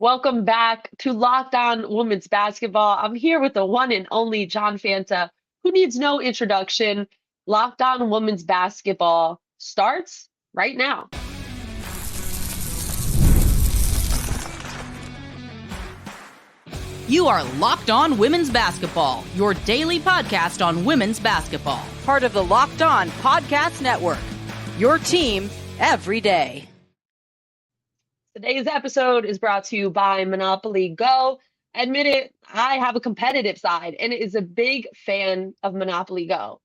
Welcome back to Locked On Women's Basketball. I'm here with the one and only John Fanta, who needs no introduction. Locked On Women's Basketball starts right now. You are Locked On Women's Basketball, your daily podcast on women's basketball. Part of the Locked On Podcast Network, your team every day. Today's episode is brought to you by Monopoly Go. Admit it, I have a competitive side and is a big fan of Monopoly Go,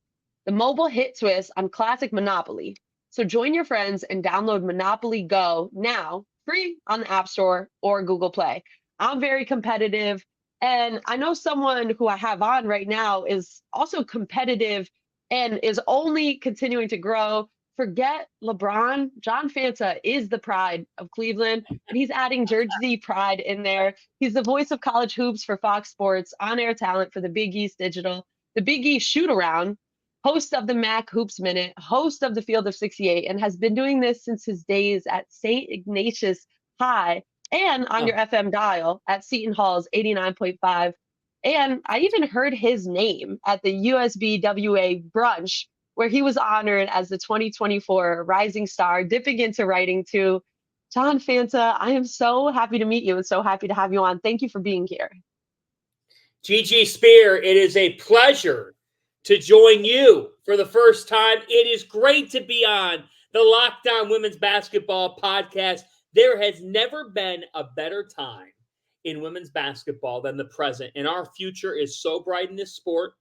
the mobile hit twist on classic Monopoly. So join your friends and download Monopoly Go now, free on the App Store or Google Play. I'm very competitive, and I know someone who I have on right now is also competitive and is only continuing to grow. Forget LeBron. John Fanta is the pride of Cleveland, and he's adding Jersey pride in there. He's the voice of college hoops for Fox Sports, on-air talent for the Big East Digital, the Big East Shoot-Around, host of the MAC Hoops Minute, host of the Field of 68, and has been doing this since his days at St. Ignatius High and on your FM dial at Seton Hall's 89.5. And I even heard his name at the USBWA brunch, where he was honored as the 2024 Rising Star, dipping into writing too. John Fanta, I am so happy to meet you and so happy to have you on. Thank you for being here. Gigi Speer, it is a pleasure to join you for the first time. It is great to be on the Locked On Women's Basketball podcast. There has never been a better time in women's basketball than the present, and our future is so bright in this sport.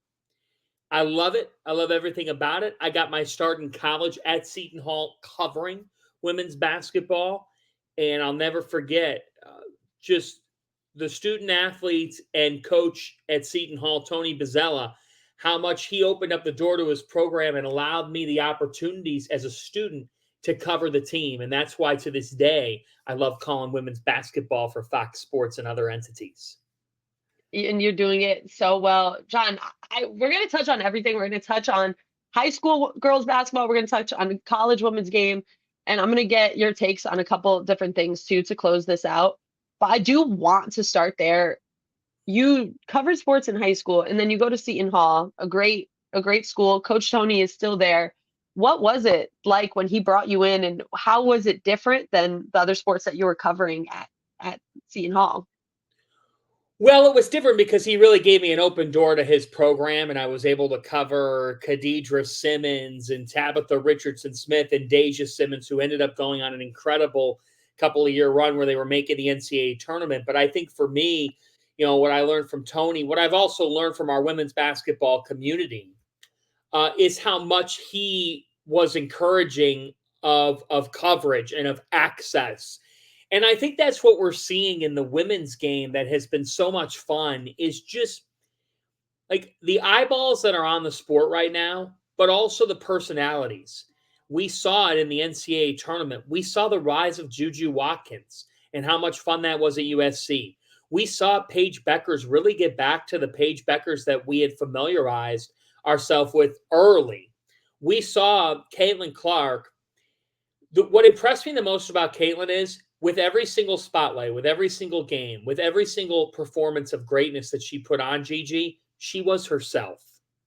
I love it. I love everything about it. I got my start in college at Seton Hall covering women's basketball, and I'll never forget just the student athletes and coach at Seton Hall, Tony Bozzella, how much he opened up the door to his program and allowed me the opportunities as a student to cover the team. And that's why to this day, I love calling women's basketball for Fox Sports and other entities. And you're doing it so well. John, we're going to touch on everything. We're going to touch on high school girls basketball. We're going to touch on college women's game. And I'm going to get your takes on a couple different things too to close this out. But I do want to start there. You covered sports in high school, and then you go to Seton Hall, a great school. Coach Tony is still there. What was it like when he brought you in, and how was it different than the other sports that you were covering at Seton Hall? Well, it was different because he really gave me an open door to his program, and I was able to cover Khadidra Simmons and Tabitha Richardson-Smith and Deja Simmons, who ended up going on an incredible couple-of-year run where they were making the NCAA tournament. But I think for me, what I learned from Tony, what I've also learned from our women's basketball community is how much he was encouraging of coverage and of access. And I think that's what we're seeing in the women's game that has been so much fun, is just like the eyeballs that are on the sport right now, but also the personalities. We saw it in the NCAA tournament. We saw the rise of Juju Watkins and how much fun that was at USC. We saw Paige Beckers really get back to the Paige Beckers that we had familiarized ourselves with early. We saw Caitlin Clark. What impressed me the most about Caitlin is, with every single spotlight, with every single game, with every single performance of greatness that she put on, Gigi, she was herself.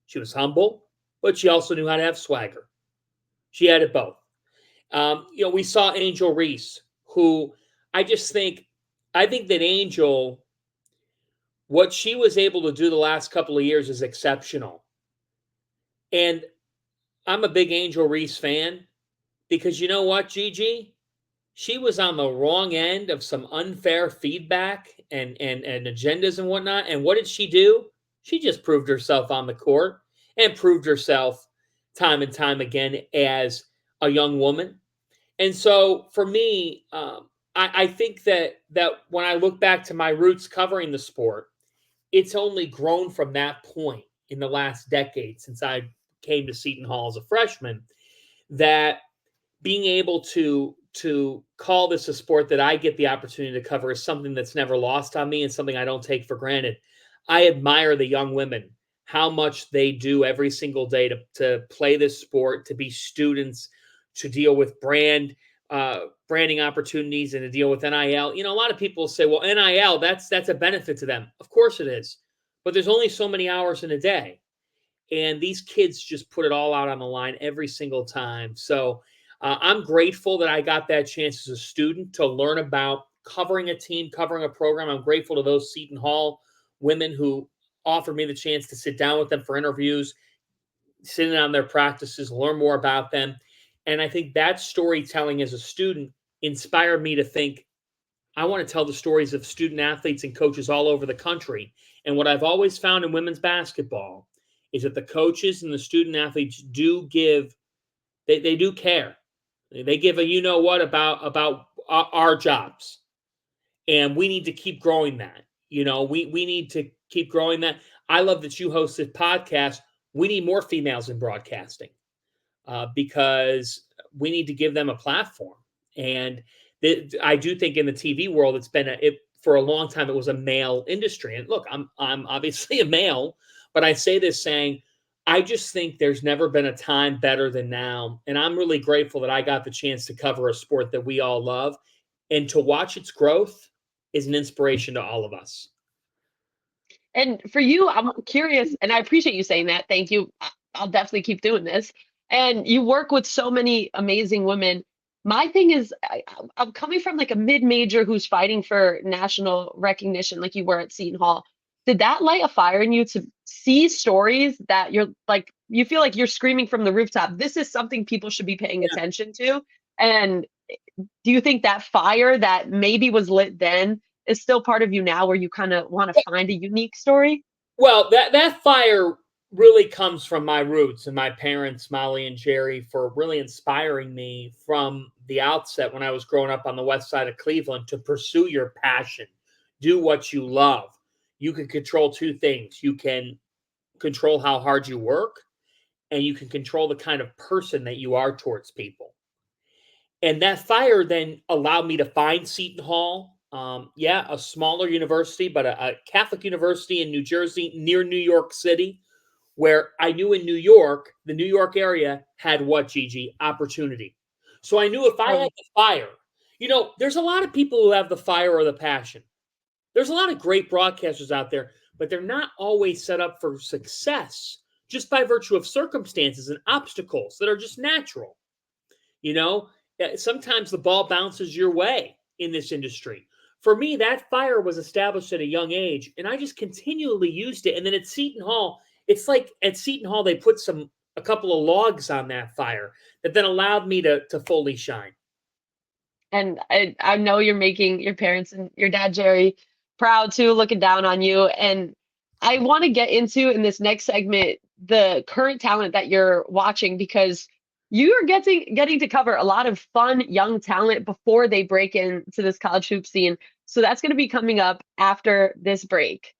She was but she also knew how to have swagger. She had it both. We saw Angel Reese, who I think that Angel, what she was able to do the last couple of years is exceptional. And I'm a big Angel Reese fan because you know what, Gigi? She was on the wrong end of some unfair feedback and agendas and whatnot. And what did she do? She just proved herself on the court and proved herself time and time again as a young woman. And so for me, I think that when I look back to my roots covering the sport, it's only grown from that point in the last decade since I came to Seton Hall as a freshman, that being able to call this a sport that I get the opportunity to cover is something that's never lost on me and something I don't take for granted. I admire the young women, how much they do every single day to play this sport, to be students, to deal with brand branding opportunities and to deal with NIL. A lot of people say, well, NIL, that's a benefit to them. Of course it is. But there's only so many hours in a day. And these kids just put it all out on the line every single time. So I'm grateful that I got that chance as a student to learn about covering a team, covering a program. I'm grateful to those Seton Hall women who offered me the chance to sit down with them for interviews, sitting on their practices, learn more about them. And I think that storytelling as a student inspired me to think, I want to tell the stories of student athletes and coaches all over the country. And what I've always found in women's basketball is that the coaches and the student athletes do give, they do care. They give a what about our jobs. And we need to keep growing that. We need to keep growing that. I love that you host this podcast. We need more females in broadcasting because we need to give them a platform. And I do think in the TV world, it's been for a long time, it was a male industry. And look, I'm obviously a male, but I say this saying, I just think there's never been a time better than now. And I'm really grateful that I got the chance to cover a sport that we all love, and to watch its growth is an inspiration to all of us. And for you, I'm curious, and I appreciate you saying that. Thank you. I'll definitely keep doing this. And you work with so many amazing women. My thing is, I'm coming from like a mid-major who's fighting for national recognition, like you were at Seton Hall. Did that light a fire in you to see stories that you're like, you feel like you're screaming from the rooftop, this is something people should be paying attention to? And do you think that fire that maybe was lit then is still part of you now, where you kind of want to find a unique story? Well, that fire really comes from my roots and my parents, Molly and Jerry, for really inspiring me from the outset when I was growing up on the west side of Cleveland to pursue your passion, do what you love. You can control two things. You can control how hard you work, and you can control the kind of person that you are towards people. And that fire then allowed me to find Seton Hall. A smaller university, but a Catholic university in New Jersey, near New York City, where I knew in New York, the New York area had what, Gigi? Opportunity. So I knew if I had the fire, there's a lot of people who have the fire or the passion. There's a lot of great broadcasters out there, but they're not always set up for success just by virtue of circumstances and obstacles that are just natural. Sometimes the ball bounces your way in this industry. For me, that fire was established at a young age, and I just continually used it. And then at Seton Hall, it's like at Seton Hall, they put a couple of logs on that fire that then allowed me to fully shine. And I know you're making your parents and your dad, Jerry, proud too, looking down on you. And I want to get into in this next segment the current talent that you're watching, because you're getting to cover a lot of fun young talent before they break into this college hoop scene. So that's going to be coming up after this break.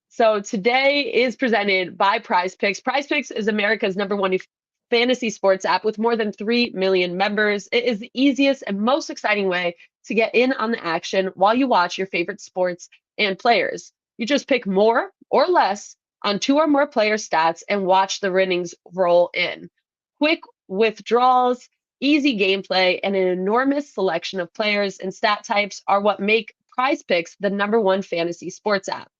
So today is presented by Prize Picks. Prize Picks is America's #1 fantasy sports app with more than 3 million members. It is the easiest and most exciting way to get in on the action while you watch your favorite sports and players. You just pick more or less on 2 or more player stats and watch the winnings roll in. Quick withdrawals, easy gameplay, and an enormous selection of players and stat types are what make Prize Picks the #1 fantasy sports app.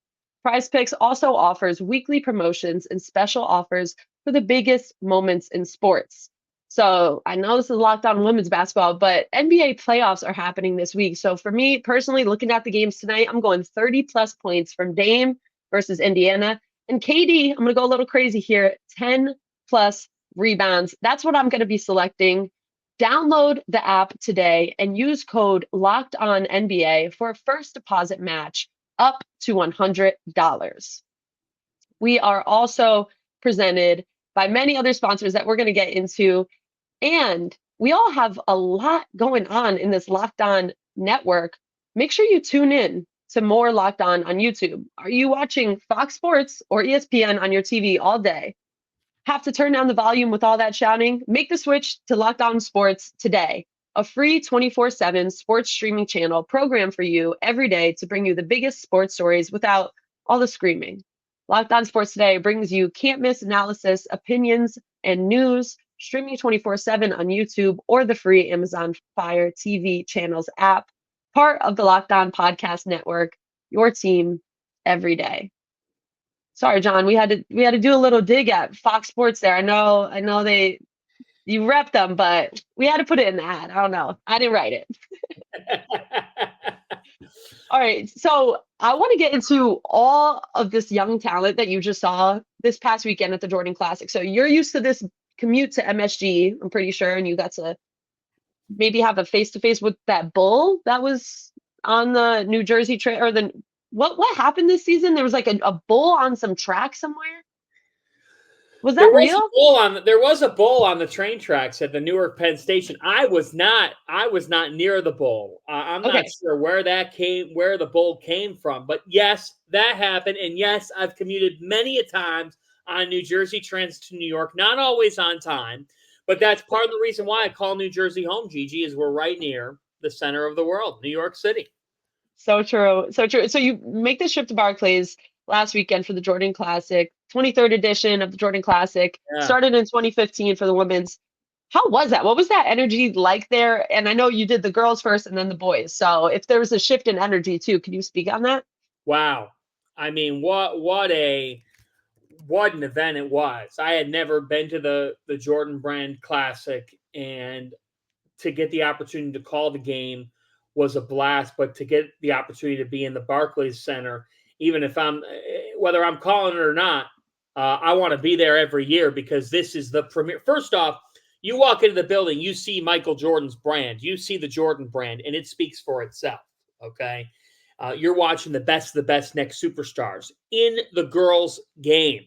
Prize Picks also offers weekly promotions and special offers for the biggest moments in sports. So I know this is locked on women's basketball, but NBA playoffs are happening this week. So for me personally, looking at the games tonight, I'm going 30+ points from Dame versus Indiana. And KD, I'm going to go a little crazy here, 10+ rebounds. That's what I'm going to be selecting. Download the app today and use code LOCKEDONNBA for a first deposit match up to $100. We are also presented by many other sponsors that we're going to get into. And we all have a lot going on in this Locked On network. Make sure you tune in to more Locked On YouTube. Are you watching Fox Sports or ESPN on your TV all day? Have to turn down the volume with all that shouting? Make the switch to Locked On Sports today, a free 24/7 sports streaming channel programmed for you every day to bring you the biggest sports stories without all the screaming. Locked On Sports Today brings you can't miss analysis, opinions, and news streaming 24/7 on YouTube or the free Amazon Fire TV channels app. Part of the Locked On Podcast Network, your team every day. Sorry, John, we had to do a little dig at Fox Sports there. I know you rep them, but we had to put it in the ad. I don't know. I didn't write it. All right. So I want to get into all of this young talent that you just saw this past weekend at the Jordan Classic. So you're used to this commute to MSG, I'm pretty sure, and you got to maybe have a face-to-face with that bull that was on the New Jersey trail, or the what happened this season? There was like a bull on some track somewhere. Was that real? There was a bull on the train tracks at the Newark Penn Station. I was not near the bull. I'm Okay. not sure where the bull came from. But yes, that happened. And yes, I've commuted many a times on New Jersey trains to New York, not always on time. But that's part of the reason why I call New Jersey home, Gigi, is we're right near the center of the world, New York City. So true. So true. So you make the trip to Barclays last weekend for the Jordan Classic, 23rd edition of the Jordan Classic. Yeah. Started in 2015 for the women's. How was that? What was that energy like there? And I know you did the girls first and then the boys. So if there was a shift in energy too, can you speak on that? Wow. I mean, what an event it was. I had never been to the Jordan Brand Classic, and to get the opportunity to call the game was a blast. But to get the opportunity to be in the Barclays Center, even if whether I'm calling it or not, I want to be there every year because this is the premier. First off, you walk into the building, you see Michael Jordan's brand, you see the Jordan brand, and it speaks for itself. Okay. You're watching the best of the best next superstars in the girls' game.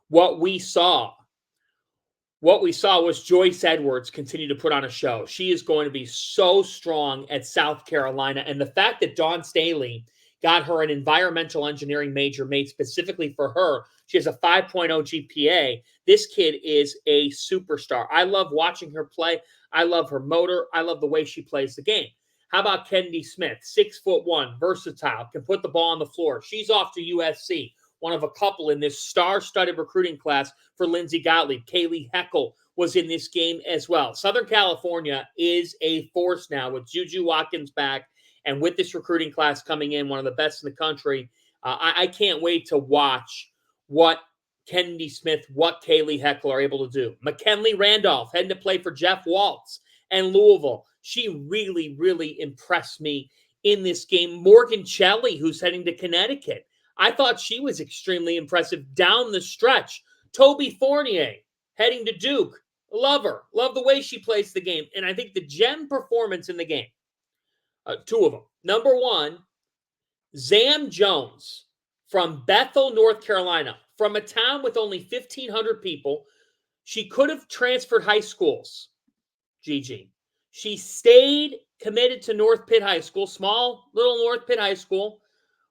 What we saw was Joyce Edwards continue to put on a show. She is going to be so strong at South Carolina. And the fact that Dawn Staley got her an environmental engineering major made specifically for her. She has a 5.0 GPA. This kid is a superstar. I love watching her play. I love her motor. I love the way she plays the game. How about Kennedy Smith, 6'1", versatile, can put the ball on the floor. She's off to USC, one of a couple in this star-studded recruiting class for Lindsey Gottlieb. Kaylee Heckel was in this game as well. Southern California is a force now with Juju Watkins back, and with this recruiting class coming in, one of the best in the country. I can't wait to watch what Kennedy Smith, what Kaylee Heckel are able to do. McKinley Randolph heading to play for Jeff Waltz and Louisville. She really, really impressed me in this game. Morgan Shelley, who's heading to Connecticut. I thought she was extremely impressive down the stretch. Toby Fournier heading to Duke. Love her. Love the way she plays the game. And I think the gem performance in the game, two of them. Number one, Zam Jones from Bethel, North Carolina, from a town with only 1,500 people. She could have transferred high schools, Gigi. She stayed committed to North Pitt High School, small little North Pitt High School,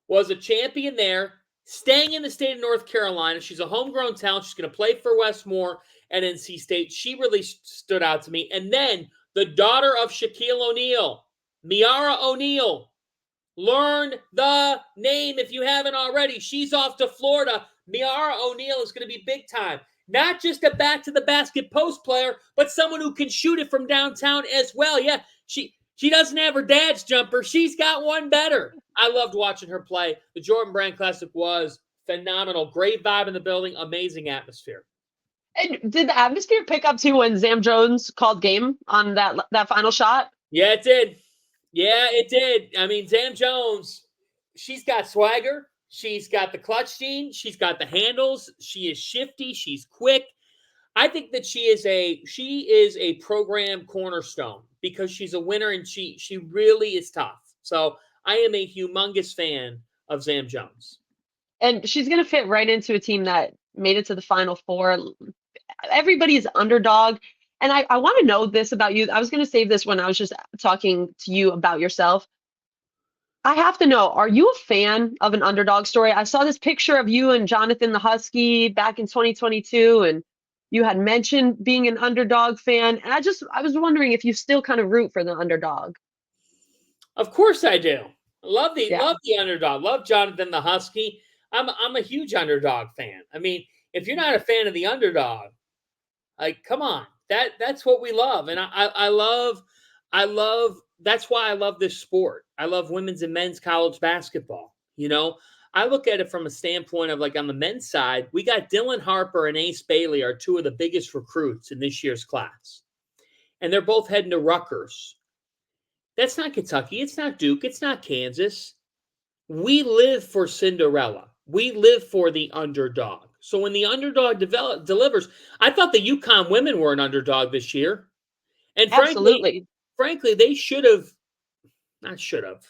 was a champion there, staying in the state of North Carolina. She's a homegrown talent. She's going to play for Westmore at NC State. She really stood out to me. And then the daughter of Shaquille O'Neal, Miara O'Neal. Learn the name if you haven't already. She's off to Florida. Miara O'Neal is going to be big time. Not just a back-to-the-basket post player, but someone who can shoot it from downtown as well. Yeah, she doesn't have her dad's jumper. She's got one better. I loved watching her play. The Jordan Brand Classic was phenomenal. Great vibe in the building. Amazing atmosphere. And did the atmosphere pick up too when Zam Jones called game on that final shot? Yeah, it did. Yeah, it did. I mean, Zam Jones, she's got swagger. She's got the clutch gene. She's got the handles. She is shifty. She's quick. I think that she is a program cornerstone because she's a winner and she really is tough. So I am a humongous fan of Zam Jones. And she's going to fit right into a team that made it to the Final Four. Everybody's underdog. And I want to know this about you. I was going to save this when I was just talking to you about yourself. I have to know, are you a fan of an underdog story? I saw this picture of you and Jonathan the Husky back in 2022, and you had mentioned being an underdog fan. And I was wondering if you still kind of root for the underdog. Of course I do. Love the underdog. Love Jonathan the Husky. I'm a huge underdog fan. I mean, if you're not a fan of the underdog, Like, come on, that's what we love, and I love. That's why I love this sport. I love women's and men's college basketball. I look at it from a standpoint of like on the men's side, we got Dylan Harper and Ace Bailey are two of the biggest recruits in this year's class, and they're both heading to Rutgers. That's not Kentucky. It's not Duke. It's not Kansas. We live for Cinderella. We live for the underdog. So when the underdog delivers, I thought the UConn women were an underdog this year. And Absolutely. frankly, they should have, not should have,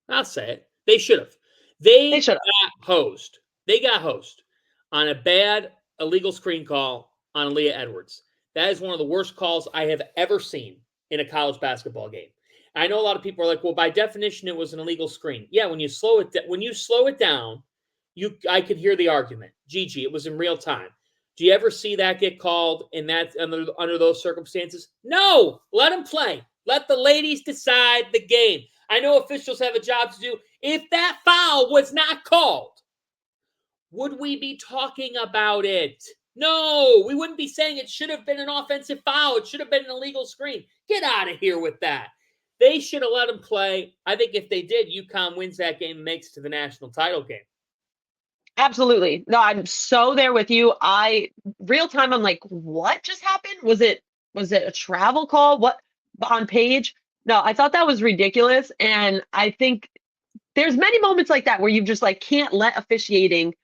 I'll say it. They should have. They should have. got hosed. They got hosed on a bad illegal screen call on Leah Edwards. That is one of the worst calls I have ever seen in a college basketball game. I know a lot of people are like, well, by definition, it was an illegal screen. Yeah, when you slow it down, I could hear the argument. Gigi, it was in real time. Do you ever see that get called in that under those circumstances? No, let them play. Let the ladies decide the game. I know officials have a job to do. If that foul was not called, would we be talking about it? No, we wouldn't be saying it should have been an offensive foul. It should have been an illegal screen. Get out of here with that. They should have let them play. I think if they did, UConn wins that game and makes it to the national title game. Absolutely. No, I'm so there with you. Real time, I'm like, what just happened? Was it a travel call? What on page? No, I thought that was ridiculous. And I think there's many moments like that where you just like can't let officiating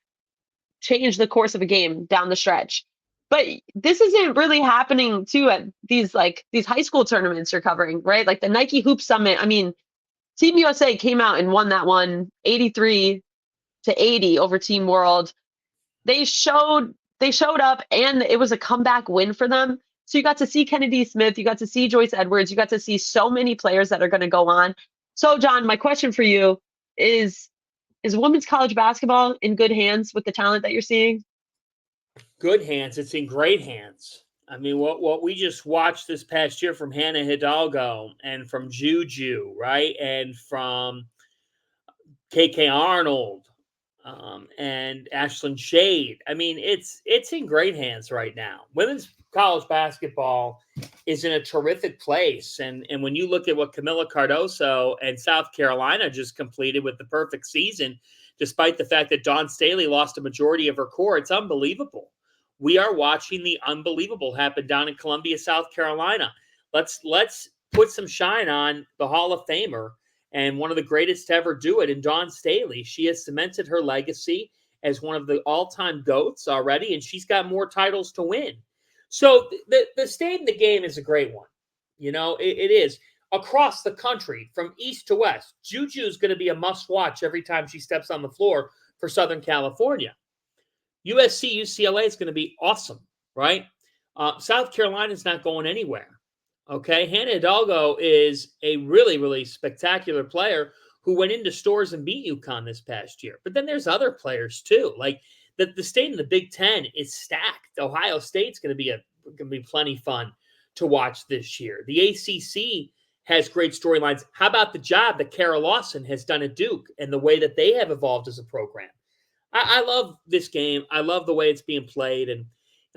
change the course of a game down the stretch. But this isn't really happening too at these high school tournaments you're covering, right? Like the Nike Hoop Summit. I mean, Team USA came out and won that one 83-80 over Team World. They showed up and it was a comeback win for them. So you got to see Kennedy Smith, you got to see Joyce Edwards, you got to see so many players that are going to go on. So John, my question for you is women's college basketball in good hands with the talent that you're seeing? Good hands. It's in great hands. I mean, what we just watched this past year from Hannah Hidalgo and from Juju, right? And from KK Arnold and Ashlyn Shade. I mean, it's in great hands right now. Women's college basketball is in a terrific place. And when you look at what Camila Cardoso and South Carolina just completed with the perfect season, despite the fact that Dawn Staley lost a majority of her core, it's unbelievable. We are watching the unbelievable happen down in Columbia, South Carolina. Let's put some shine on the Hall of Famer and one of the greatest to ever do it in Dawn Staley. She has cemented her legacy as one of the all-time GOATs already, and she's got more titles to win. So the state of the game is a great one. It is. Across the country, from east to west, Juju is going to be a must-watch every time she steps on the floor for Southern California. USC, UCLA is going to be awesome, right? South Carolina is not going anywhere. Okay, Hannah Hidalgo is a really, really spectacular player who went into stores and beat UConn this past year. But then there's other players too. Like the state in the Big Ten is stacked. Ohio State's going to be plenty fun to watch this year. The ACC has great storylines. How about the job that Kara Lawson has done at Duke and the way that they have evolved as a program? I love this game. I love the way it's being played. And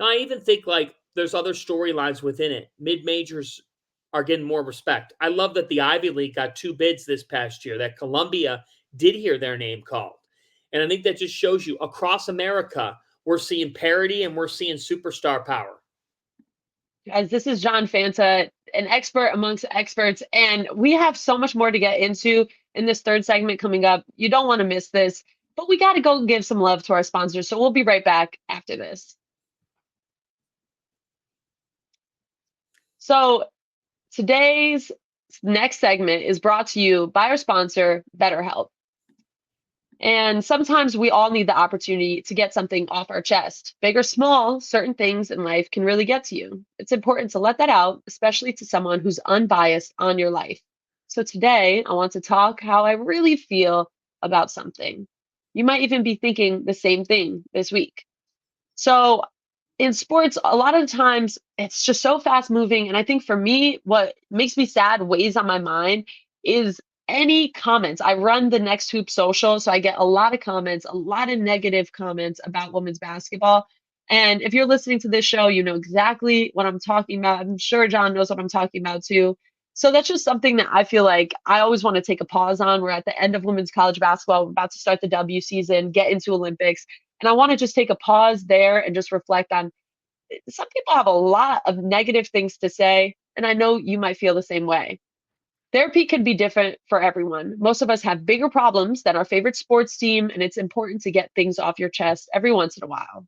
I even think like there's other storylines within it. Mid-majors are getting more respect. I love that the Ivy League got 2 bids this past year, that Columbia did hear their name called. And I think that just shows you across America, we're seeing parity and we're seeing superstar power. Guys, this is John Fanta, an expert amongst experts, and we have so much more to get into in this third segment coming up. You don't want to miss this, but we got to go give some love to our sponsors. So we'll be right back after this. So today's next segment is brought to you by our sponsor, BetterHelp. And sometimes we all need the opportunity to get something off our chest. Big or small, certain things in life can really get to you. It's important to let that out, especially to someone who's unbiased on your life. So today, I want to talk how I really feel about something. You might even be thinking the same thing this week. So in sports, a lot of the times it's just so fast moving. And I think for me, what makes me sad, weighs on my mind is any comments. I run the Next Hoop social, so I get a lot of comments, a lot of negative comments about women's basketball. And if you're listening to this show, you know exactly what I'm talking about. I'm sure John knows what I'm talking about too. So that's just something that I feel like I always want to take a pause on. We're at the end of women's college basketball. We're about to start the W season, get into Olympics. And I want to just take a pause there and just reflect on some people have a lot of negative things to say. And I know you might feel the same way. Therapy can be different for everyone. Most of us have bigger problems than our favorite sports team, and it's important to get things off your chest every once in a while.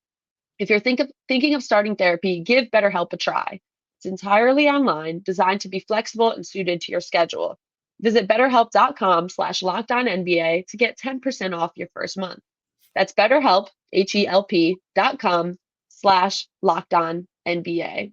If you're thinking of starting therapy, give BetterHelp a try. It's entirely online, designed to be flexible and suited to your schedule. Visit betterhelp.com/LockedOnNBA to get 10% off your first month. That's BetterHelp, HELP.com/LockedOnNBA.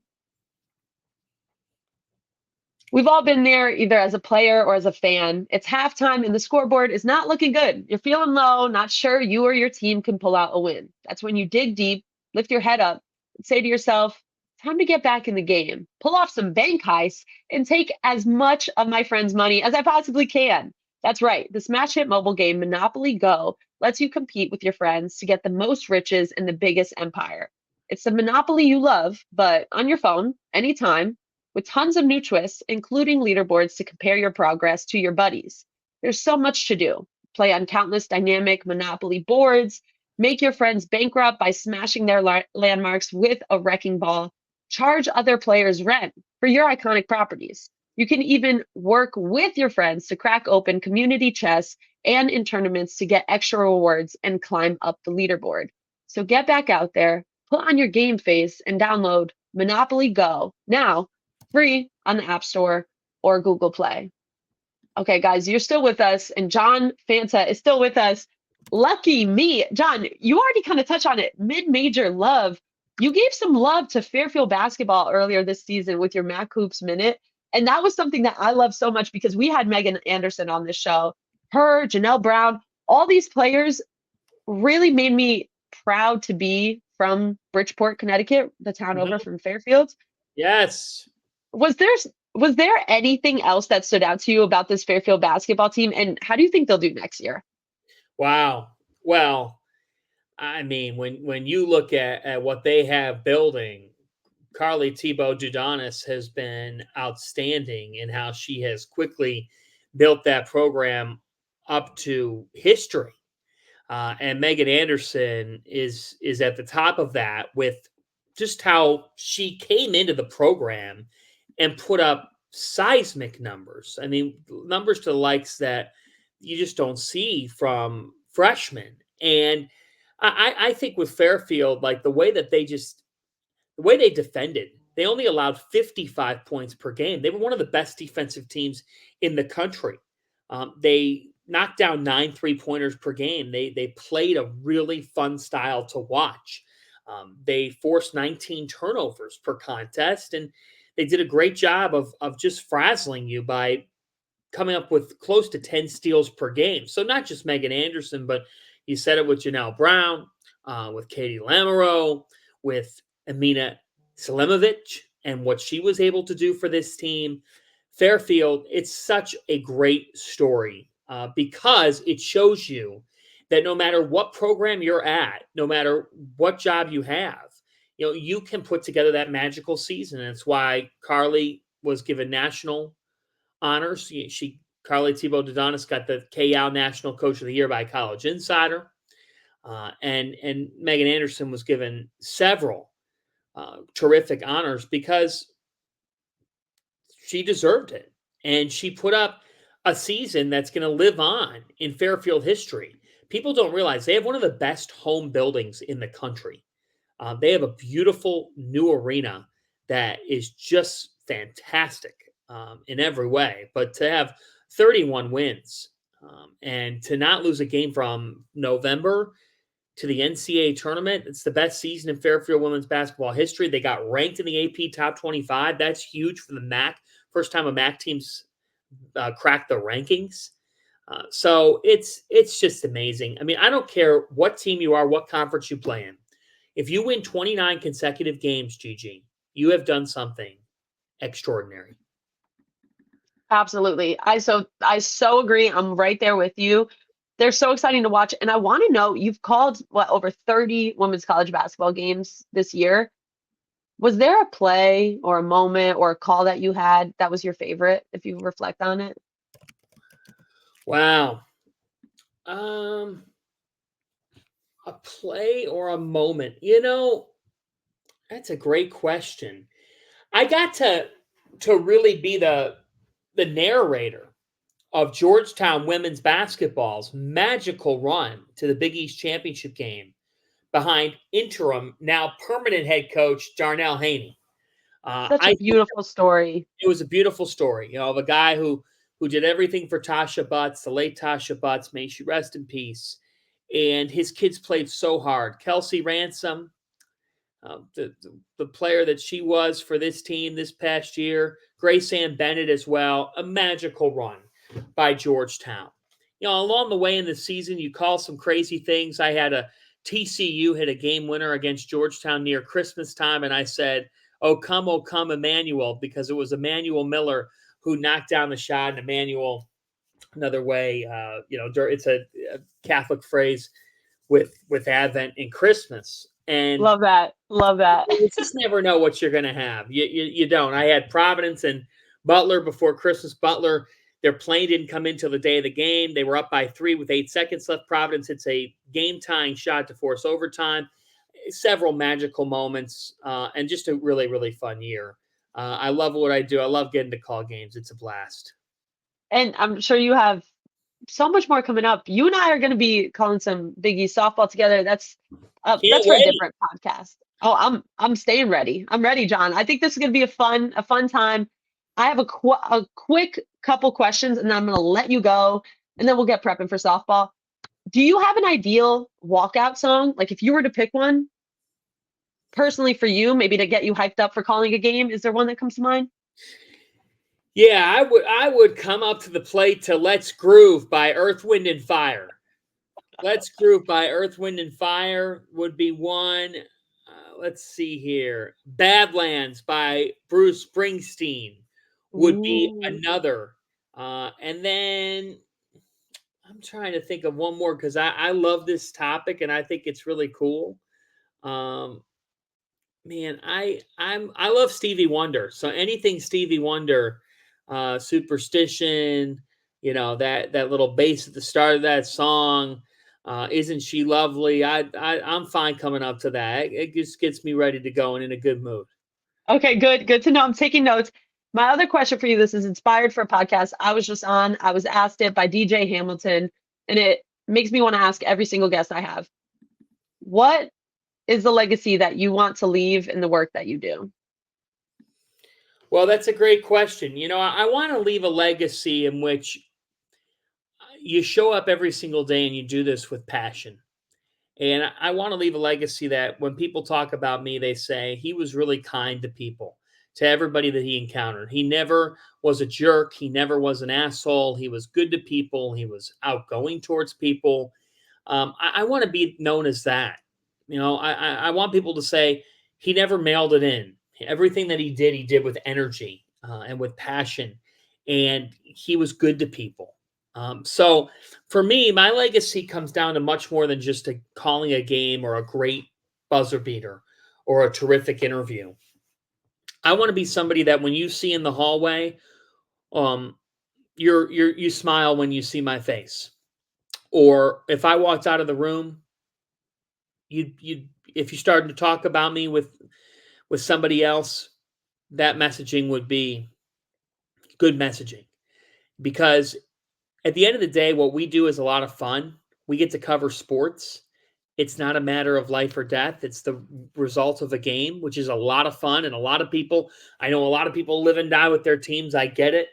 We've all been there either as a player or as a fan. It's halftime and the scoreboard is not looking good. You're feeling low, not sure you or your team can pull out a win. That's when you dig deep, lift your head up, and say to yourself, time to get back in the game, pull off some bank heists, and take as much of my friend's money as I possibly can. That's right. The smash hit mobile game Monopoly Go lets you compete with your friends to get the most riches and the biggest empire. It's the Monopoly you love, but on your phone, anytime, with tons of new twists, including leaderboards to compare your progress to your buddies. There's so much to do. Play on countless dynamic Monopoly boards, make your friends bankrupt by smashing their landmarks with a wrecking ball, charge other players rent for your iconic properties. You can even work with your friends to crack open community chests and in tournaments to get extra rewards and climb up the leaderboard. So get back out there, put on your game face, and download Monopoly Go now, free on the App Store or Google Play. Okay, guys, you're still with us, and John Fanta is still with us. Lucky me. John, you already kind of touched on it. Mid-major love. You gave some love to Fairfield basketball earlier this season with your Mac Hoops Minute, and that was something that I love so much because we had Megan Anderson on this show. Her, Janelle Brown, all these players really made me proud to be from Bridgeport, Connecticut, the town over from Fairfield. Yes. Was there anything else that stood out to you about this Fairfield basketball team, and how do you think they'll do next year? Wow. Well, I mean, when you look at what they have building, Carly Thibault-Dudonis has been outstanding in how she has quickly built that program up to history. And Megan Anderson is at the top of that with just how she came into the program and put up seismic numbers. I mean, numbers to the likes that you just don't see from freshmen. And I think with Fairfield, like the way they defended, they only allowed 55 points per game. They were one of the best defensive teams in the country. They knocked down 9 3-pointers per game. They played a really fun style to watch. They forced 19 turnovers per contest, and they did a great job of just frazzling you by coming up with close to 10 steals per game. So not just Megan Anderson, but you said it with Janelle Brown, with Katie Lamoureux, with Amina Selimovic, and what she was able to do for this team. Fairfield, it's such a great story because it shows you that no matter what program you're at, no matter what job you have, you can put together that magical season. And it's why Carly was given national honors. Carly Thibault-Dudonis got the KYAL National Coach of the Year by College Insider. And Megan Anderson was given several terrific honors because she deserved it. And she put up a season that's going to live on in Fairfield history. People don't realize they have one of the best home buildings in the country. They have a beautiful new arena that is just fantastic in every way. But to have 31 wins and to not lose a game from November to the NCAA tournament, it's the best season in Fairfield women's basketball history. They got ranked in the AP top 25. That's huge for the MAC. First time a MAC team's cracked the rankings. So it's just amazing. I mean, I don't care what team you are, what conference you play in. If you win 29 consecutive games, Gigi, you have done something extraordinary. Absolutely. I so agree. I'm right there with you. They're so exciting to watch. And I want to know, you've called over 30 women's college basketball games this year. Was there a play or a moment or a call that you had that was your favorite, if you reflect on it? Wow. A play or a moment? That's a great question. I got to really be the narrator of Georgetown women's basketball's magical run to the Big East championship game behind interim, now permanent head coach Darnell Haney. Such a I think beautiful story. it was a beautiful story, of a guy who did everything for Tasha Butts, the late Tasha Butts, may she rest in peace. And his kids played so hard. Kelsey Ransom, the player that she was for this team this past year, Grace Ann Bennett as well, a magical run by Georgetown. Along the way in the season, you call some crazy things. I had a TCU hit a game winner against Georgetown near Christmas time, and I said, oh, come, Emmanuel, because it was Emmanuel Miller who knocked down the shot, and Emmanuel, another way, it's a Catholic phrase with Advent and Christmas. And Love that. Love that. you just never know what you're going to have. You don't. I had Providence and Butler before Christmas. Butler, their plane didn't come in till the day of the game. They were up by 3 with 8 seconds left. Providence hits a game-tying shot to force overtime. Several magical moments, and just a really, really fun year. I love what I do. I love getting to call games. It's a blast. And I'm sure you have so much more coming up. You and I are going to be calling some Big East softball together. That's for a different podcast. Oh, I'm staying ready. I'm ready, John. I think this is going to be a fun time. I have a quick couple questions, and then I'm going to let you go, and then we'll get prepping for softball. Do you have an ideal walkout song? Like, if you were to pick one personally for you, maybe to get you hyped up for calling a game, is there one that comes to mind? Yeah, I would come up to the plate to Let's Groove by Earth, Wind, and Fire. Let's Groove by Earth, Wind, and Fire would be one. Let's see here. Badlands by Bruce Springsteen would be another. And then I'm trying to think of one more because I love this topic and I think it's really cool. Man, I love Stevie Wonder. So anything Stevie Wonder, Superstition, that little bass at the start of that song, Isn't She Lovely? I'm fine coming up to that. It just gets me ready to go and in a good mood. Okay, good to know. I'm taking notes. My other question for you, this is inspired for a podcast I was just on. I was asked it by DJ Hamilton, and it makes me want to ask every single guest I have. What is the legacy that you want to leave in the work that you do? Well, that's a great question. I want to leave a legacy in which you show up every single day and you do this with passion. And I want to leave a legacy that when people talk about me, they say he was really kind to people, to everybody that he encountered. He never was a jerk. He never was an asshole. He was good to people. He was outgoing towards people. I want to be known as that. I want people to say he never mailed it in. Everything that he did with energy and with passion. And he was good to people. So for me, my legacy comes down to much more than just calling a game or a great buzzer beater or a terrific interview. I want to be somebody that when you see in the hallway, you smile when you see my face. Or if I walked out of the room, if you started to talk about me with somebody else, that messaging would be good messaging. Because at the end of the day, what we do is a lot of fun. We get to cover sports. It's not a matter of life or death. It's the result of a game, which is a lot of fun. And I know a lot of people live and die with their teams. I get it,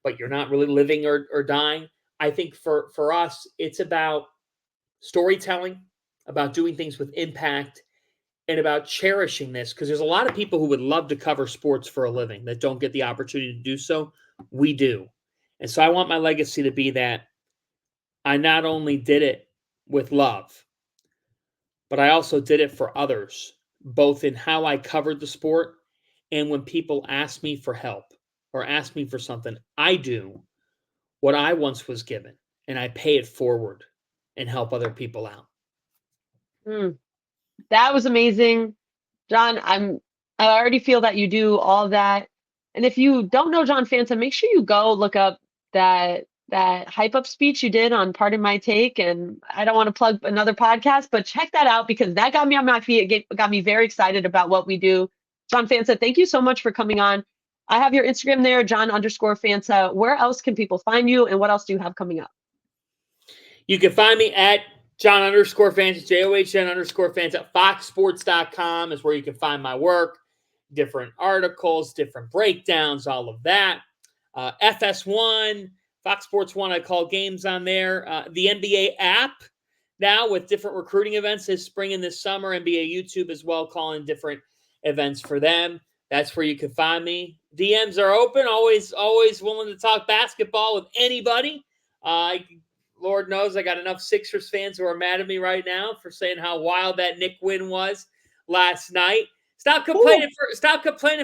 but you're not really living or dying. I think for us, it's about storytelling, about doing things with impact, and about cherishing this, because there's a lot of people who would love to cover sports for a living that don't get the opportunity to do so. We do. And so I want my legacy to be that I not only did it with love, but I also did it for others, both in how I covered the sport and when people ask me for help or ask me for something, I do what I once was given and I pay it forward. and help other people out. That was amazing. John, I already feel that you do all that. And if you don't know John Fanta, make sure you go look up that hype up speech you did on Pardon My Take. And I don't want to plug another podcast, but check that out because that got me on my feet. It got me very excited about what we do. John Fanta, thank you so much for coming on. I have your Instagram there, John_Fanta. Where else can people find you, and what else do you have coming up? You can find me at John_Fanta, JOHN_Fanta. FoxSports.com is where you can find my work, different articles, different breakdowns, all of that. FS1, Fox Sports 1, I call games on there. The NBA app now with different recruiting events this spring and this summer. NBA YouTube as well, calling different events for them. That's where you can find me. DMs are open. Always willing to talk basketball with anybody. Lord knows I got enough Sixers fans who are mad at me right now for saying how wild that Knick win was last night. Stop complaining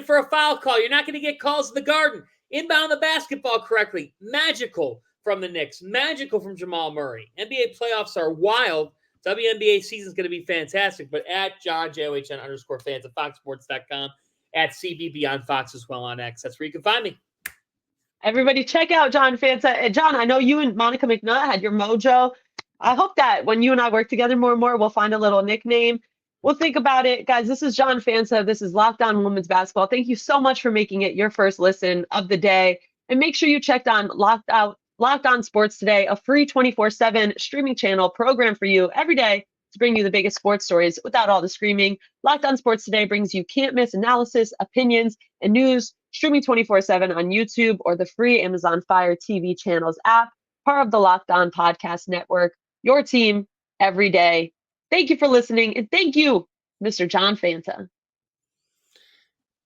for a foul call. You're not going to get calls in the Garden. Inbound the basketball correctly. Magical from the Knicks. Magical from Jamal Murray. NBA playoffs are wild. WNBA season is going to be fantastic. But at John, JOHN_Fans at FoxSports.com, at CBB on Fox as well on X. That's where you can find me. Everybody check out John Fanta. And John, I know you and Monica McNutt had your mojo. I hope that when you and I work together more and more, we'll find a little nickname. We'll think about it. Guys, this is John Fanta. This is Locked On Women's Basketball. Thank you so much for making it your first listen of the day. And make sure you checked on Locked On Sports Today, a free 24/7 streaming channel program for you every day to bring you the biggest sports stories without all the screaming. Locked On Sports Today brings you can't miss analysis, opinions, and news streaming 24/7 on YouTube or the free Amazon Fire TV channels app, part of the Locked On Podcast Network. Your team every day. Thank you for listening, and thank you, Mr. John Fanta.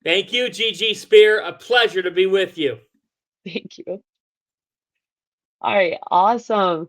Thank you, Gigi Speer. A pleasure to be with you. Thank you. All right, awesome.